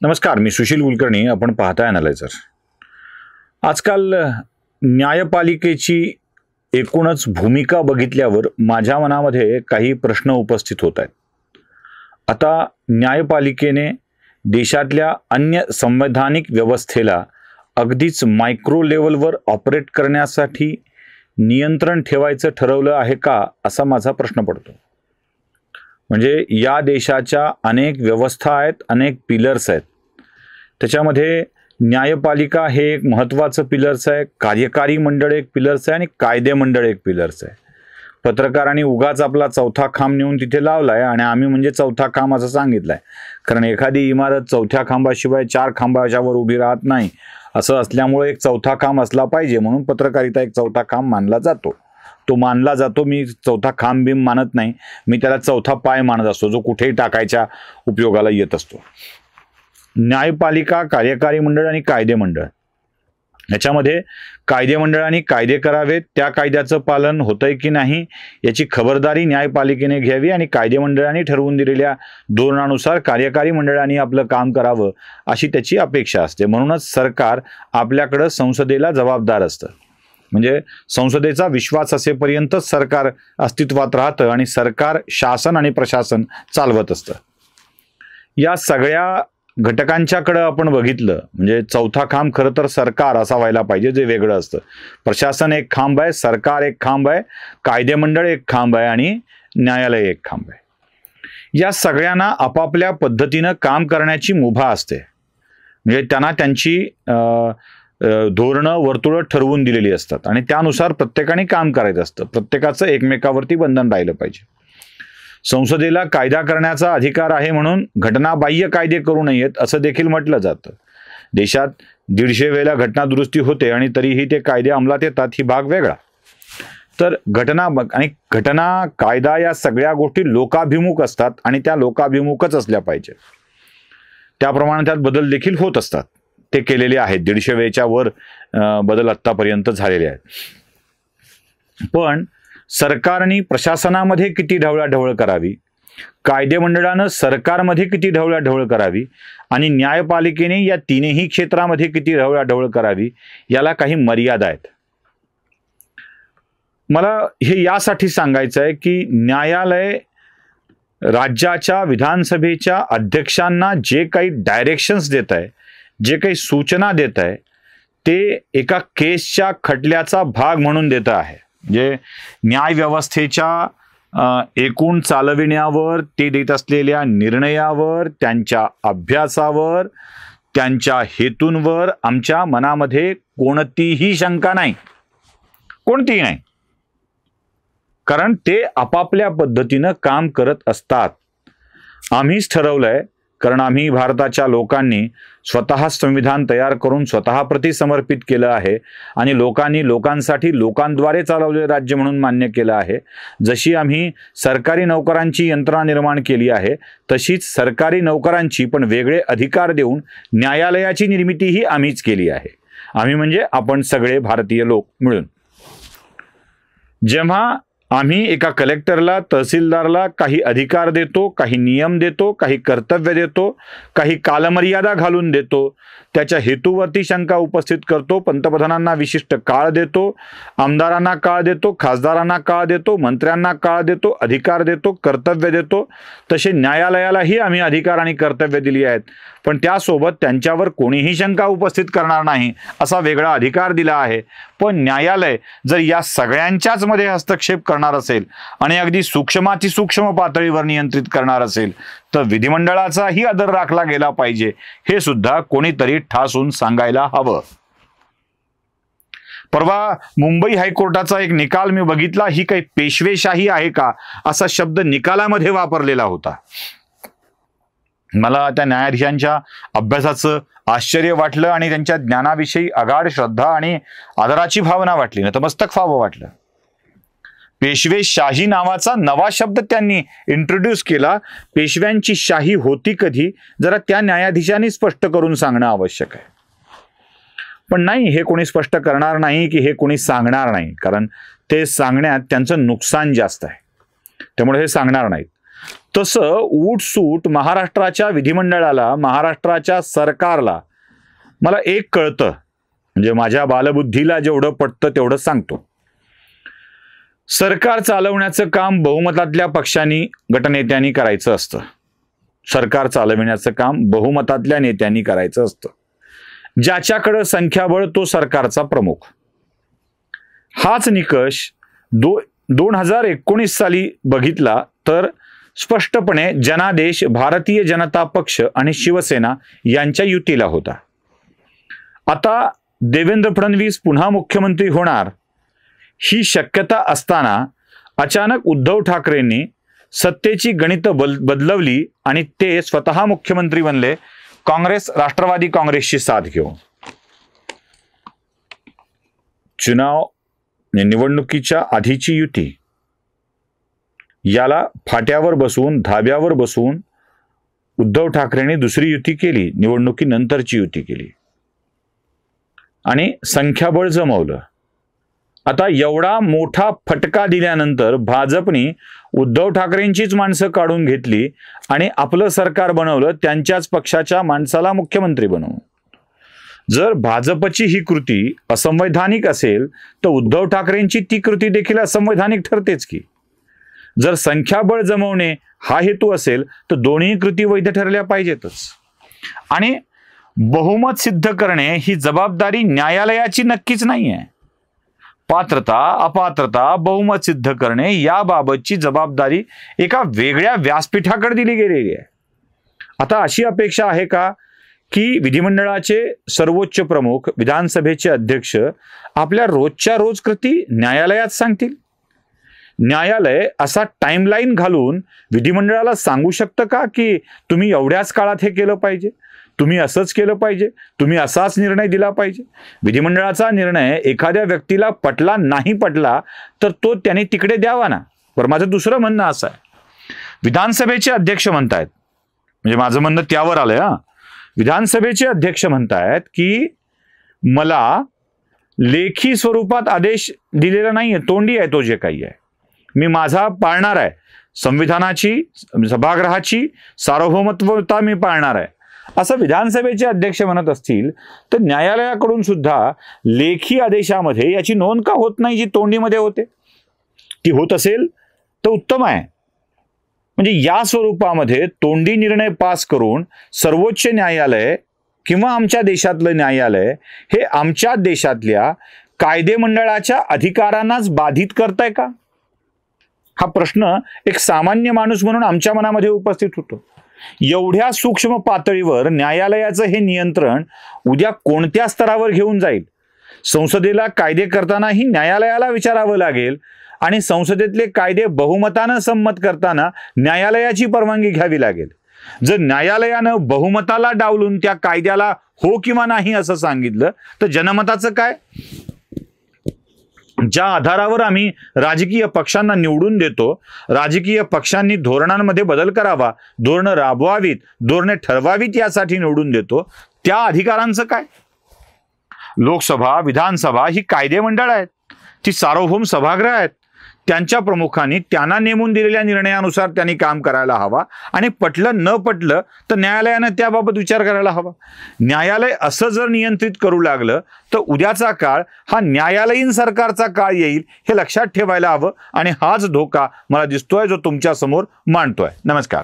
नमस्कार, मी सुशील कुलकर्णी. आपण पाहताय अॅनालायझर. आजकाल न्यायपालिकेची एकूणच भूमिका बघितल्यावर माझ्या मनामध्ये काही प्रश्न उपस्थित होत आहेत. आता न्यायपालिकेने देशातल्या अन्य संवैधानिक व्यवस्थेला अगदीच मायक्रो लेवलवर ऑपरेट करण्यासाठी नियंत्रण ठेवायचं ठरवलं आहे का, असा माझा प्रश्न पडतो. म्हणजे या देशाच्या अनेक व्यवस्था आहेत, अनेक पिलर्स आहेत. त्याच्यामध्ये न्यायपालिका हे एक महत्त्वाचं पिलर्स आहे, कार्यकारी मंडळ एक पिलर्स आहे आणि कायदे मंडळ एक पिलर्स आहे. पत्रकारांनी उगाच आपला चौथा खांब नेऊन तिथे लावलाय आणि आम्ही म्हणजे चौथा खांब असं सांगितलंय. कारण एखादी इमारत चौथ्या खांबाशिवाय 4 खांबाच्यावर उभी राहत नाही. असं असल्यामुळे एक चौथा खांब असला पाहिजे, म्हणून पत्रकारिता एक चौथा खांब मानला जातो. तो मानला जातो. मी चौथा खांब बिंब मानत नाही, मी त्याला चौथा पाय मानत असतो, जो कुठेही टाकायच्या उपयोगाला येत असतो. न्यायपालिका, कार्यकारी मंडळ आणि कायदे मंडळ, याच्यामध्ये कायदे मंडळाने कायदे करावेत, त्या कायद्याचं पालन होतंय की नाही याची खबरदारी न्यायपालिकेने घ्यावी आणि कायदे मंडळाने ठरवून दिलेल्या धोरणानुसार कार्यकारी मंडळाने आपलं काम करावं अशी त्याची अपेक्षा असते. म्हणूनच सरकार आपल्याकडं संसदेला जबाबदार असतं. म्हणजे संसदेचा विश्वास असेपर्यंतच सरकार अस्तित्वात राहतं आणि सरकार शासन आणि प्रशासन चालवत असतं. या सगळ्या घटकांच्याकडे आपण बघितलं म्हणजे चौथा खांब खरं तर सरकार असा व्हायला पाहिजे, जे वेगळं असतं. प्रशासन एक खांब आहे, सरकार एक खांब आहे, कायदे मंडळ एक खांब आहे आणि न्यायालय एक खांब आहे. या सगळ्यांना आपापल्या पद्धतीनं काम करण्याची मुभा असते. म्हणजे त्यांना त्यांची धोरणं, वर्तुळं ठरवून दिलेली असतात आणि त्यानुसार प्रत्येकाने काम करायचं असतं. प्रत्येकाचं एकमेकावरती बंधन राहिलं पाहिजे. संसदेला कायदा करण्याचा अधिकार आहे म्हणून घटनाबाह्य कायदे करू नयेत असं देखील म्हटलं जातं. देशात 150 वेळेला घटना दुरुस्ती होते आणि तरीही ते कायदे अंमलात येतात, ही भाग वेगळा. तर घटना कायदा या सगळ्या गोष्टी लोकाभिमुख असतात आणि त्या लोकाभिमुखच असल्या पाहिजे. त्याप्रमाणे त्यात बदल देखील होत असतात. ते केलेले आहेत. 150 वेळेच्या वर बदल आत्तापर्यंत झालेले आहेत. पण सरकारने प्रशासनामध्ये किती ढवळाढवळ करावी, कायदे मंडळानं सरकारमध्ये किती ढवळाढवळ करावी आणि न्यायपालिकेने या तीनही क्षेत्रामध्ये किती ढवळाढवळ करावी, याला काही मर्यादा आहेत. मला हे यासाठी सांगायचं आहे की न्यायालय राज्याच्या विधानसभेच्या अध्यक्षांना जे काही डायरेक्शन्स देत आहे, जे काही सूचना देत आहे, ते एका केसच्या खटल्याचा भाग म्हणून देत आहे. म्हणजे न्याय व्यवस्थेच्या एकूण चालविण्यावर, ते देत असलेल्या निर्णयावर, त्यांच्या अभ्यासावर, त्यांच्या हेतूंवर आमच्या मनामध्ये कोणतीही शंका नाही, कोणतीही नाही. कारण ते आपापल्या पद्धतीनं काम करत असतात. आम्हीच ठरवलंय, कारण आम्ही भारताच्या लोकांनी स्वतः संविधान तयार करून स्वतःप्रती समर्पित केलं आहे आणि लोकांनी लोकांसाठी लोकांद्वारे चालवलेले राज्य म्हणून मान्य केलं आहे. जशी आम्ही सरकारी नोकरांची यंत्रणा निर्माण केली आहे, तशीच सरकारी नोकरांची पण वेगळे अधिकार देऊन न्यायालयाची निर्मितीही आम्हीच केली आहे. आम्ही म्हणजे आपण सगळे भारतीय लोक मिळून. जेव्हा आम्ही एका कलेक्टरला, तहसीलदारला काही अधिकार देतो, काही नियम देतो, काही कर्तव्य देतो, काही कालमर्यादा घालून देतो, त्याच्या हेतूवरती शंका उपस्थित करतो, पंतप्रधानांना विशिष्ट काळ देतो, आमदारांना काळ देतो, खासदारांना काळ देतो, मंत्र्यांना काळ देतो, अधिकार देतो, कर्तव्य देतो, तसे न्यायालयालाही आम्ही अधिकार आणि कर्तव्य दिली आहेत. पण त्यासोबत त्यांच्यावर कोणीही शंका उपस्थित करणार नाही असा वेगळा अधिकार दिला आहे. पण न्यायालय जर या सगळ्यांच्याच मध्ये हस्तक्षेप करणार असेल आणि अगदी सूक्ष्म पातळीवर नियंत्रित करणार असेल, तर विधिमंडळाचाही आदर राखला गेला पाहिजे, हे सुद्धा कोणीतरी ठासून सांगायला हवं. परवा मुंबई हायकोर्टाचा एक निकाल मी बघितला. ही काही पेशवेशाही आहे का, असा शब्द निकालामध्ये वापरलेला होता. मला त्या न्यायाधीशांच्या अभ्यासाचं आश्चर्य वाटलं आणि त्यांच्या ज्ञानाविषयी अगाढ श्रद्धा आणि आदराची भावना वाटली. नतमस्तक व्हावं वाटलं. पेशवेशाही नावाचा नवा शब्द त्यांनी इंट्रोड्यूस केला. पेशव्यांची शाही होती कधी, जरा त्या न्यायाधीशांनी स्पष्ट करून सांगणं आवश्यक आहे. पण नाही, हे कोणी स्पष्ट करणार नाही की हे कोणी सांगणार नाही, कारण ते सांगण्यात त्यांचं नुकसान जास्त आहे, त्यामुळे हे सांगणार नाहीत. तसं उठसूट महाराष्ट्राच्या विधिमंडळाला, महाराष्ट्राच्या सरकारला मला एक कळतं, म्हणजे माझ्या बालबुद्धीला जेवढं पटतं तेवढं सांगतो. सरकार चालवण्याचं काम बहुमतातल्या पक्षांनी, गटनेत्यांनी करायचं असतं. सरकार चालविण्याचं काम बहुमतातल्या नेत्यांनी करायचं असतं. ज्याच्याकडे संख्याबळ तो सरकारचा प्रमुख. हाच निकष 2019 साली बघितला तर स्पष्टपणे जनादेश, भारतीय जनता पक्ष आणि शिवसेना यांच्या युतीला होता. आता देवेंद्र फडणवीस पुन्हा मुख्यमंत्री होणार ही शक्यता असताना अचानक उद्धव ठाकरेंनी सत्तेची गणितं बदलवली आणि ते स्वतः मुख्यमंत्री बनले, काँग्रेस, राष्ट्रवादी काँग्रेसची साथ घेऊन. निवडणुकीच्या आधीची युती याला फाट्यावर बसून, धाब्यावर बसून उद्धव ठाकरेंनी दुसरी युती केली, निवडणुकीनंतरची युती केली आणि संख्याबळ जमवलं. आता एवढा मोठा फटका दिल्यानंतर भाजपने उद्धव ठाकरेंचीच माणसं काढून घेतली आणि आपलं सरकार बनवलं, त्यांच्याच पक्षाच्या माणसाला मुख्यमंत्री बनवून. जर भाजपची ही कृती असंवैधानिक असेल तर उद्धव ठाकरेंची ती कृती देखील असंवैधानिक ठरतेच की. जर संख्याबळ जमवणे हा हेतू असेल तर दोन्ही कृती वैध ठरल्या पाहिजेतच. आणि बहुमत सिद्ध करणे ही जबाबदारी न्यायालयाची नक्कीच नाही आहे. पात्रता, अपात्रता, बहुमत सिद्ध करणे याबाबतची जबाबदारी एका वेगळ्या व्यासपीठाकडे दिली गेलेली आहे. आता अशी अपेक्षा आहे का की विधिमंडळाचे सर्वोच्च प्रमुख, विधानसभेचे अध्यक्ष आपल्या रोजच्या रोज कृती न्यायालयात सांगतील? न्यायालय असा टाइमलाईन घालून विधिमंडळाला सांगू शकतं का की तुम्ही एवढ्याच काळात हे केलं पाहिजे, तुम्ही असंच केलं पाहिजे, तुम्ही असाच निर्णय दिला पाहिजे? विधिमंडळाचा निर्णय एखाद्या व्यक्तीला पटला नाही पटला तर तो त्याने तिकडे द्यावा ना. बरं, माझं दुसरं म्हणणं असं आहे, विधानसभेचे अध्यक्ष म्हणतायत, म्हणजे माझं म्हणणं त्यावर आलंय हा. विधानसभेचे अध्यक्ष म्हणतायत की मला लेखी स्वरूपात आदेश दिलेला नाहीये, तोंडी आहे तो जे काही आहे, मी माझा पाळणार आहे, संविधानाची, सभागृहाची सार्वभौमत्वता मी पाळणार आहे, असं विधानसभेचे अध्यक्ष म्हणत असतील तर न्यायालयाकडून सुद्धा लेखी आदेशामध्ये याची नोंद का होत नाही जी तोंडीमध्ये होते? ती होत असेल तर उत्तम आहे. म्हणजे या स्वरूपामध्ये तोंडी निर्णय पास करून सर्वोच्च न्यायालय किंवा आमच्या देशातलं न्यायालय हे आमच्या देशातल्या कायदेमंडळाच्या अधिकारांनाच बाधित करताय का? हा प्रश्न एक सामान्य माणूस म्हणून आमच्या मनामध्ये उपस्थित होतो. एवढ्या सूक्ष्म पातळीवर न्यायालयाचं हे नियंत्रण उद्या कोणत्या स्तरावर घेऊन जाईल? संसदेला कायदे करतानाही न्यायालयाला विचारावं लागेल आणि संसदेतले कायदे बहुमतानं संमत करताना न्यायालयाची परवानगी घ्यावी लागेल. जर न्यायालयानं बहुमताला डावलून त्या कायद्याला हो किंवा नाही असं सांगितलं तर जनमताचं काय? ज्या आधारावर आम्ही राजकीय पक्षांना निवडून देतो, राजकीय पक्षांनी धोरणांमध्ये बदल करावा, धोरणं राबवावीत, धोरणे ठरवावीत यासाठी निवडून देतो, त्या अधिकारांचं काय? लोकसभा, विधानसभा ही कायदेमंडळ आहेत, ती सार्वभौम सभागृह आहेत. त्यांच्या प्रमुखांनी त्यांना नेमून दिलेल्या निर्णयानुसार त्यांनी काम करायला हवा आणि पटलं न पटलं तर न्यायालयानं त्याबाबत विचार करायला हवा. न्यायालय असं जर नियंत्रित करू लागलं तर उद्याचा काळ हा न्यायालयीन सरकारचा काळ येईल हे लक्षात ठेवायला हवं आणि हाच धोका मला दिसतोय जो तुमच्या समोर मांडतोय. नमस्कार.